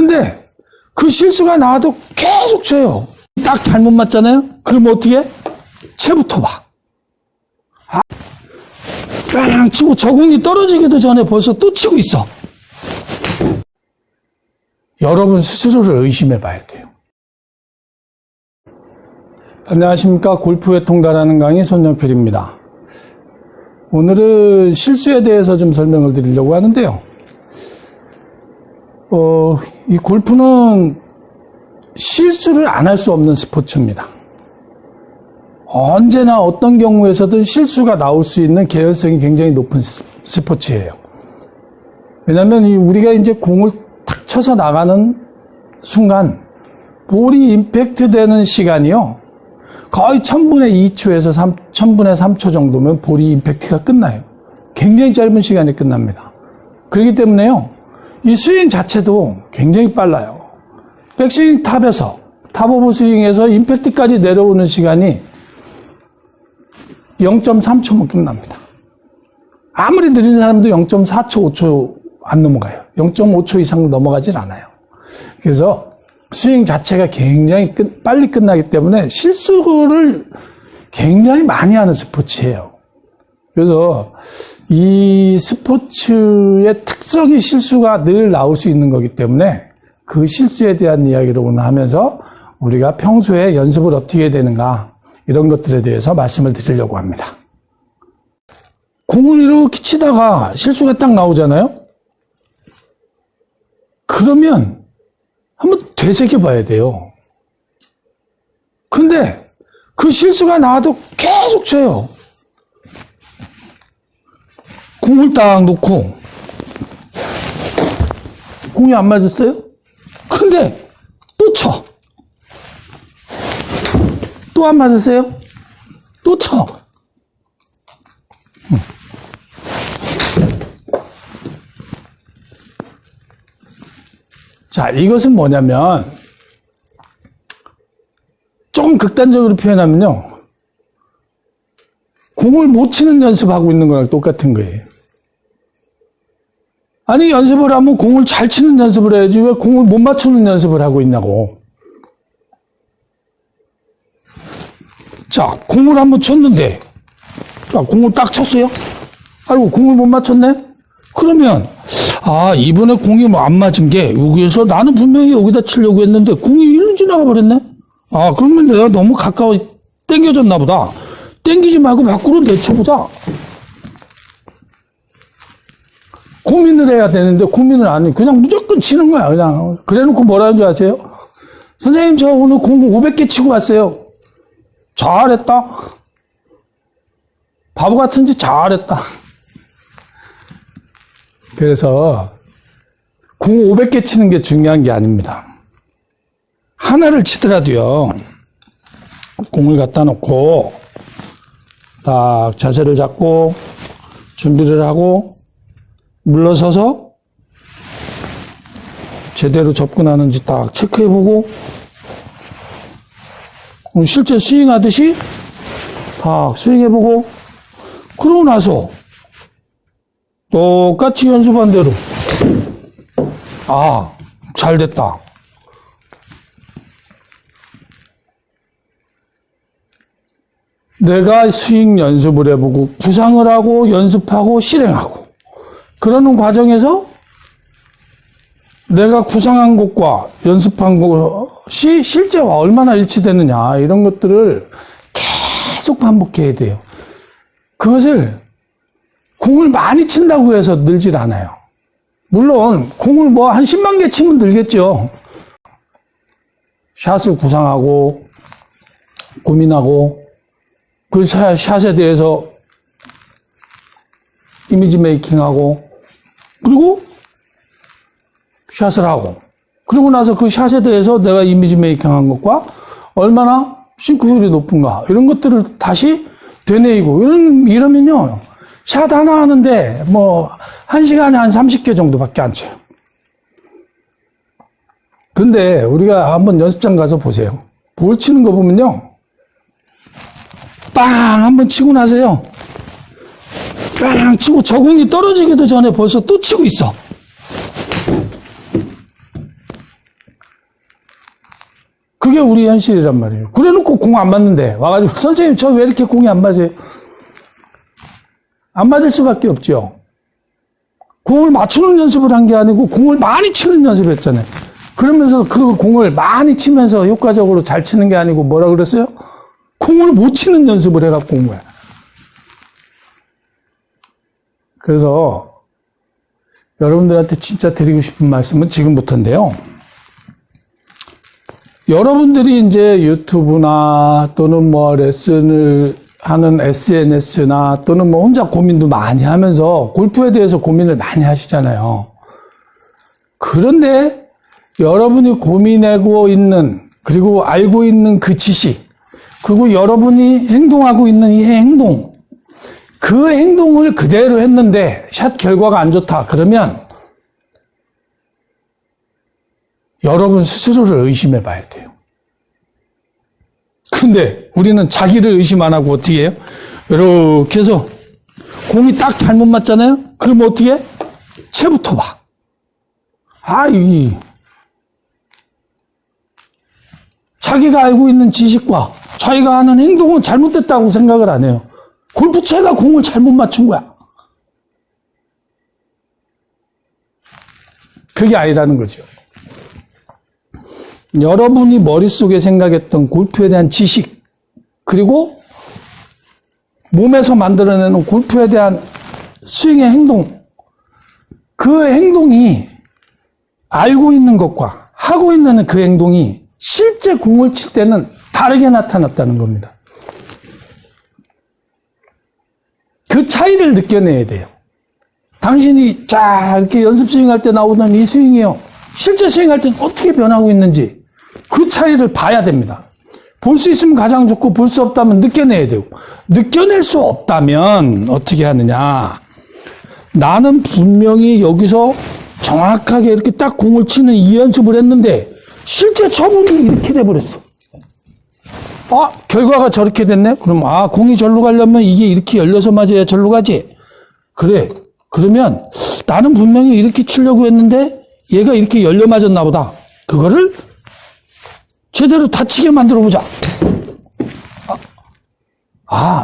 근데 그 실수가 나와도 계속 쳐요. 딱 잘못 맞잖아요? 그럼 어떻게 해? 채부터 봐. 빵 치고 저공이 떨어지기도 전에 벌써 또 치고 있어. 여러분 스스로를 의심해 봐야 돼요. 안녕하십니까. 골프에 통달하는 강의 손영필입니다. 오늘은 실수에 대해서 좀 설명을 드리려고 하는데요. 이 골프는 실수를 안 할 수 없는 스포츠입니다. 언제나 어떤 경우에서든 실수가 나올 수 있는 개연성이 굉장히 높은 스포츠예요. 왜냐하면 우리가 이제 공을 탁 쳐서 나가는 순간 볼이 임팩트 되는 시간이요. 거의 1000분의 2초에서 1000분의 3초 정도면 볼이 임팩트가 끝나요. 굉장히 짧은 시간에 끝납니다. 그렇기 때문에요. 이 스윙 자체도 굉장히 빨라요. 백스윙 탑에서 탑 오브 스윙에서 임팩트까지 내려오는 시간이 0.3초면 끝납니다. 아무리 느린 사람도 0.4초, 5초 안 넘어가요. 0.5초 이상 넘어가질 않아요. 그래서 스윙 자체가 굉장히 빨리 끝나기 때문에 실수를 굉장히 많이 하는 스포츠예요. 그래서 이 스포츠의 특성이 실수가 늘 나올 수 있는 거기 때문에 그 실수에 대한 이야기를 오늘 하면서 우리가 평소에 연습을 어떻게 해야 되는가 이런 것들에 대해서 말씀을 드리려고 합니다. 공을 이렇게 치다가 실수가 딱 나오잖아요? 그러면 한번 되새겨 봐야 돼요. 근데 그 실수가 나와도 계속 쳐요. 공을 딱 놓고 공이 안 맞았어요? 근데 또 쳐. 또 안 맞았어요? 또 쳐. 자, 이것은 뭐냐면 조금 극단적으로 표현하면요. 공을 못 치는 연습하고 있는 거랑 똑같은 거예요. 아니, 연습을 하면 공을 잘 치는 연습을 해야지 왜 공을 못 맞추는 연습을 하고 있냐고. 자, 공을 한번 쳤는데, 자, 공을 딱 쳤어요? 아이고, 공을 못 맞췄네? 그러면, 이번에 공이 뭐 안 맞은 게, 여기에서 나는 분명히 여기다 치려고 했는데, 공이 일로 지나가 버렸네? 그러면 내가 너무 가까워 당겨졌나 보다. 당기지 말고 밖으로 내쳐보자. 고민을 해야 되는데, 고민을 안 해. 그냥 무조건 치는 거야, 그냥. 그래 놓고 뭐라는 줄 아세요? 선생님, 저 오늘 공 500개 치고 왔어요. 잘했다. 바보 같은지 잘했다. 그래서 공 500개 치는 게 중요한 게 아닙니다. 하나를 치더라도요. 공을 갖다 놓고 딱 자세를 잡고 준비를 하고 물러서서 제대로 접근하는지 딱 체크해보고 실제 스윙하듯이 딱 스윙해보고 그러고 나서 똑같이 연습한 대로 잘 됐다. 내가 스윙 연습을 해보고 구상을 하고 연습하고 실행하고 그러는 과정에서 내가 구상한 것과 연습한 것이 실제와 얼마나 일치되느냐 이런 것들을 계속 반복해야 돼요. 그것을 공을 많이 친다고 해서 늘질 않아요. 물론 공을 뭐 한 10만 개 치면 늘겠죠. 샷을 구상하고 고민하고 그 샷에 대해서 이미지 메이킹하고 그리고 샷을 하고 그러고 나서 그 샷에 대해서 내가 이미지 메이킹한 것과 얼마나 싱크율이 높은가 이런 것들을 다시 되뇌이고 이러면요 샷 하나 하는데 뭐 1시간에 한 30개 정도밖에 안 쳐요. 근데 우리가 한번 연습장 가서 보세요. 볼 치는 거 보면요 빵 한번 치고 나서요 빵 치고 저공이 떨어지기도 전에 벌써 또 치고 있어. 그게 우리 현실이란 말이에요. 그래 놓고 공 안 맞는데 와가지고 선생님 저 왜 이렇게 공이 안 맞아요? 안 맞을 수밖에 없죠. 공을 맞추는 연습을 한 게 아니고 공을 많이 치는 연습을 했잖아요. 그러면서 그 공을 많이 치면서 효과적으로 잘 치는 게 아니고 뭐라 그랬어요? 공을 못 치는 연습을 해갖고 온 거야. 그래서 여러분들한테 진짜 드리고 싶은 말씀은 지금부터인데요. 여러분들이 이제 유튜브나 또는 뭐 레슨을 하는 SNS나 또는 뭐 혼자 고민도 많이 하면서 골프에 대해서 고민을 많이 하시잖아요. 그런데 여러분이 고민하고 있는 그리고 알고 있는 그 지식 그리고 여러분이 행동하고 있는 이 행동 그 행동을 그대로 했는데 샷 결과가 안 좋다 그러면 여러분 스스로를 의심해 봐야 돼요. 근데 우리는 자기를 의심 안 하고 어떻게 해요? 이렇게 해서 공이 딱 잘못 맞잖아요? 그럼 어떻게 해? 채부터 봐. 자기가 알고 있는 지식과 자기가 하는 행동은 잘못됐다고 생각을 안 해요. 골프채가 공을 잘못 맞춘 거야. 그게 아니라는 거죠. 여러분이 머릿속에 생각했던 골프에 대한 지식, 그리고 몸에서 만들어내는 골프에 대한 스윙의 행동, 그 행동이 알고 있는 것과 하고 있는 그 행동이 실제 공을 칠 때는 다르게 나타났다는 겁니다. 그 차이를 느껴내야 돼요. 당신이 자 이렇게 연습 스윙할 때 나오던 이 스윙이요. 실제 스윙할 때는 어떻게 변하고 있는지 그 차이를 봐야 됩니다. 볼 수 있으면 가장 좋고 볼 수 없다면 느껴내야 되고 느껴낼 수 없다면 어떻게 하느냐. 나는 분명히 여기서 정확하게 이렇게 딱 공을 치는 이 연습을 했는데 실제 처분이 이렇게 돼버렸어. 결과가 저렇게 됐네? 그럼 공이 절로 가려면 이게 이렇게 열려서 맞아야 절로 가지. 그래. 그러면 나는 분명히 이렇게 치려고 했는데 얘가 이렇게 열려 맞았나 보다. 그거를 제대로 다치게 만들어 보자.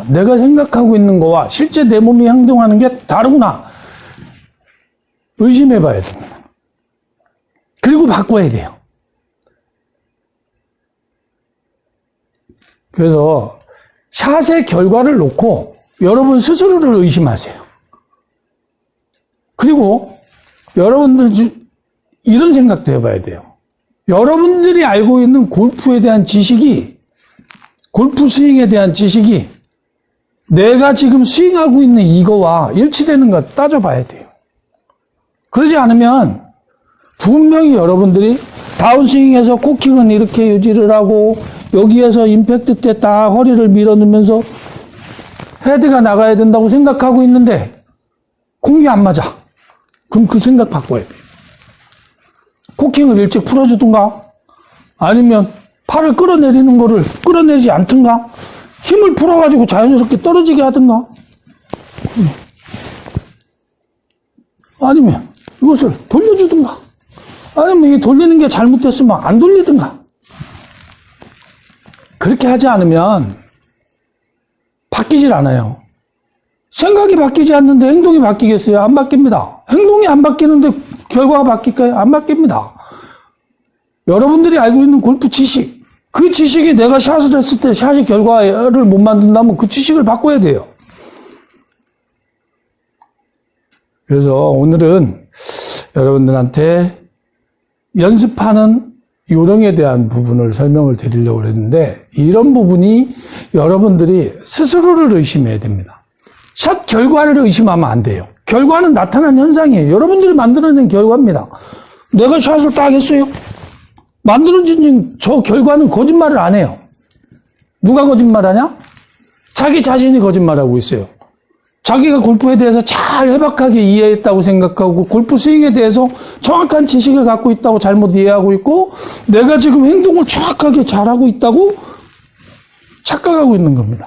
내가 생각하고 있는 거와 실제 내 몸이 행동하는 게 다르구나. 의심해 봐야 됩니다. 그리고 바꿔야 돼요. 그래서 샷의 결과를 놓고 여러분 스스로를 의심하세요. 그리고 여러분들 이런 생각도 해봐야 돼요. 여러분들이 알고 있는 골프에 대한 지식이, 골프 스윙에 대한 지식이 내가 지금 스윙하고 있는 이거와 일치되는가 따져봐야 돼요. 그러지 않으면 분명히 여러분들이 다운스윙에서 코킹은 이렇게 유지를 하고 여기에서 임팩트 때 딱 허리를 밀어넣으면서 헤드가 나가야 된다고 생각하고 있는데 공이 안 맞아. 그럼 그 생각 바꿔야 돼요. 코킹을 일찍 풀어주든가 아니면 팔을 끌어내리는 거를 끌어내리지 않든가 힘을 풀어가지고 자연스럽게 떨어지게 하든가 아니면 이것을 돌려주든가 아니면 이 돌리는 게 잘못됐으면 안 돌리든가 그렇게 하지 않으면 바뀌질 않아요. 생각이 바뀌지 않는데 행동이 바뀌겠어요? 안 바뀝니다. 행동이 안 바뀌는데 결과가 바뀔까요? 안 바뀝니다. 여러분들이 알고 있는 골프 지식, 그 지식이 내가 샷을 했을 때 샷의 결과를 못 만든다면 그 지식을 바꿔야 돼요. 그래서 오늘은 여러분들한테 연습하는 요령에 대한 부분을 설명을 드리려고 했는데 이런 부분이 여러분들이 스스로를 의심해야 됩니다. 샷 결과를 의심하면 안 돼요. 결과는 나타난 현상이에요. 여러분들이 만들어낸 결과입니다. 내가 샷을 딱 했어요. 만들어진 저 결과는 거짓말을 안 해요. 누가 거짓말하냐? 자기 자신이 거짓말하고 있어요. 자기가 골프에 대해서 잘 해박하게 이해했다고 생각하고 골프 스윙에 대해서 정확한 지식을 갖고 있다고 잘못 이해하고 있고 내가 지금 행동을 정확하게 잘하고 있다고 착각하고 있는 겁니다.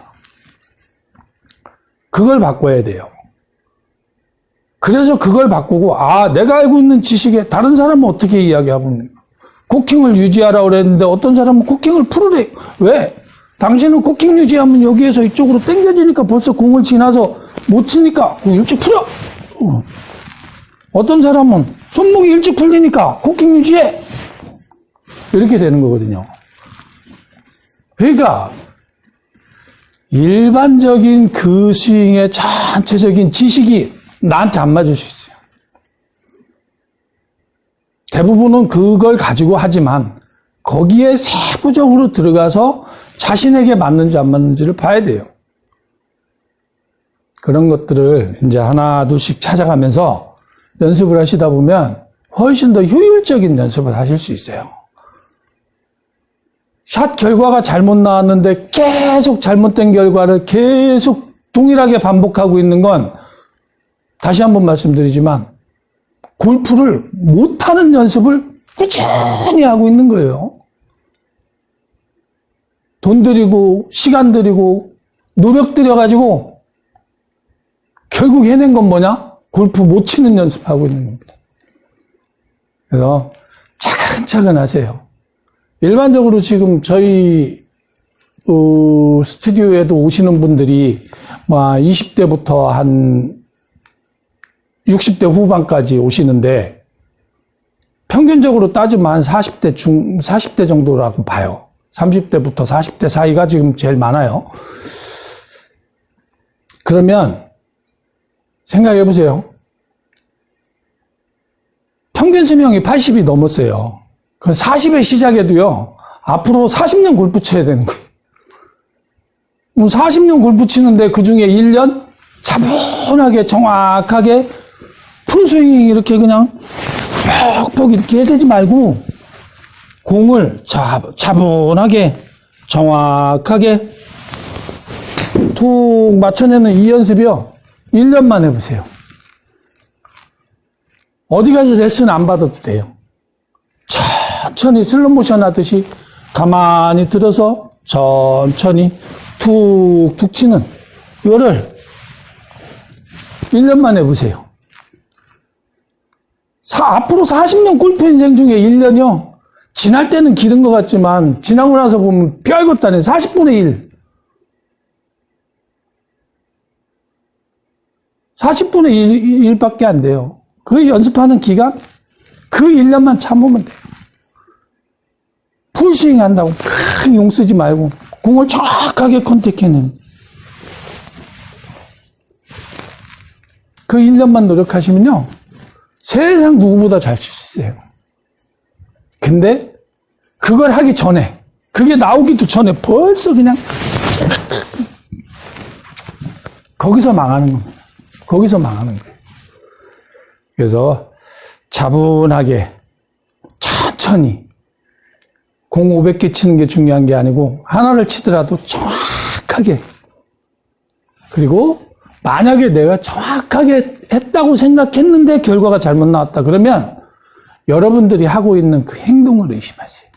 그걸 바꿔야 돼요. 그래서 그걸 바꾸고 내가 알고 있는 지식에 다른 사람은 어떻게 이야기하고 있는가? 코킹을 유지하라고 그랬는데 어떤 사람은 코킹을 풀으래. 왜? 당신은 코킹 유지하면 여기에서 이쪽으로 당겨지니까 벌써 공을 지나서 못 치니까 공 일찍 풀어. 어떤 사람은 손목이 일찍 풀리니까 코킹 유지해. 이렇게 되는 거거든요. 그러니까 일반적인 그 스윙의 전체적인 지식이 나한테 안 맞을 수 있어요. 대부분은 그걸 가지고 하지만 거기에 세부적으로 들어가서 자신에게 맞는지 안 맞는지를 봐야 돼요. 그런 것들을 이제 하나 둘씩 찾아가면서 연습을 하시다 보면 훨씬 더 효율적인 연습을 하실 수 있어요. 샷 결과가 잘못 나왔는데 계속 잘못된 결과를 계속 동일하게 반복하고 있는 건 다시 한번 말씀드리지만 골프를 못하는 연습을 꾸준히 하고 있는 거예요. 돈 들이고 시간 들이고 노력 들여가지고 결국 해낸 건 뭐냐? 골프 못 치는 연습하고 있는 겁니다. 그래서 차근차근 하세요. 일반적으로 지금 저희 스튜디오에도 오시는 분들이 20대부터 한 60대 후반까지 오시는데 평균적으로 따지면 한 40대 정도라고 봐요. 30대부터 40대 사이가 지금 제일 많아요. 그러면 생각해 보세요. 평균 수명이 80이 넘었어요. 그 40에 시작해도요, 앞으로 40년 골프 쳐야 되는 거예요. 40년 골프 치는데 그 중에 1년 차분하게 정확하게 풀스윙 이렇게 그냥 퍽퍽 이렇게 해야 되지 말고 공을 차분하게 정확하게 툭 맞춰내는 이 연습이요. 1년만 해보세요. 어디 가서 레슨 안 받아도 돼요. 천천히 슬로모션 하듯이 가만히 들어서 천천히 툭툭 치는 이거를 1년만 해보세요. 앞으로 40년 골프 인생 중에 1년이요. 지날 때는 길은 것 같지만 지나고 나서 보면 별것도 아니에요. 40분의 1. 40분의 1밖에 안 돼요. 그 연습하는 기간 그 1년만 참으면 돼요. 풀스윙 한다고 큰 용 쓰지 말고 공을 정확하게 컨택해내는 그 1년만 노력하시면요. 세상 누구보다 잘 칠 수 있어요. 근데 그걸 하기 전에 그게 나오기도 전에 벌써 그냥 거기서 망하는 겁니다. 거기서 망하는 거예요. 그래서 차분하게 천천히 공 500개 치는 게 중요한 게 아니고 하나를 치더라도 정확하게 그리고 만약에 내가 정확하게 했다고 생각했는데 결과가 잘못 나왔다 그러면 여러분들이 하고 있는 그 행동을 의심하세요.